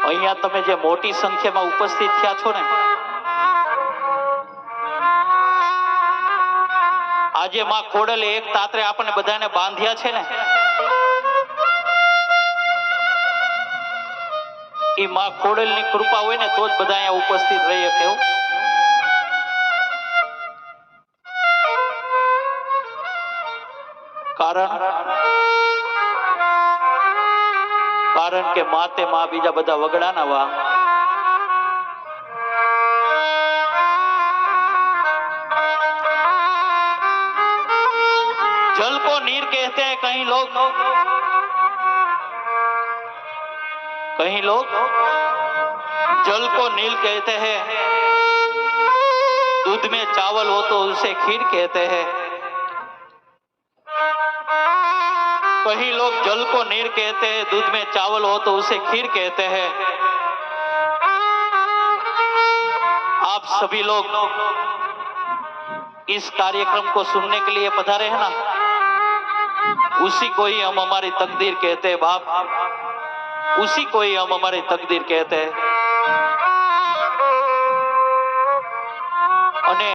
અહીંયા તમે જે મોટી સંખ્યામાં ઉપસ્થિત થયા છો ને, આજે માં ખોડલે એક તાતરે આપણને બધાને બાંધ્યા છે ને, એ માં ખોડલની કૃપા હોય ને તો જ બધા અહીંયા ઉપસ્થિત રહી શકે. કારણ કે માતે માં બીજા બધા વગડાના વા. जल को नीर कहते हैं कहीं लोग जल को नील कहते हैं, दूध में चावल हो तो उसे खीर कहते हैं. कहीं लोग जल को नीर कहते हैं, दूध में चावल हो तो उसे खीर कहते हैं. आप सभी लोग इस कार्यक्रम को सुनने के लिए पधारे हैं ना, उसी को ही हम हमारी तकदीर कहते हैं बाप, उसी को ही हम हमारी तकदीर कहते हैं.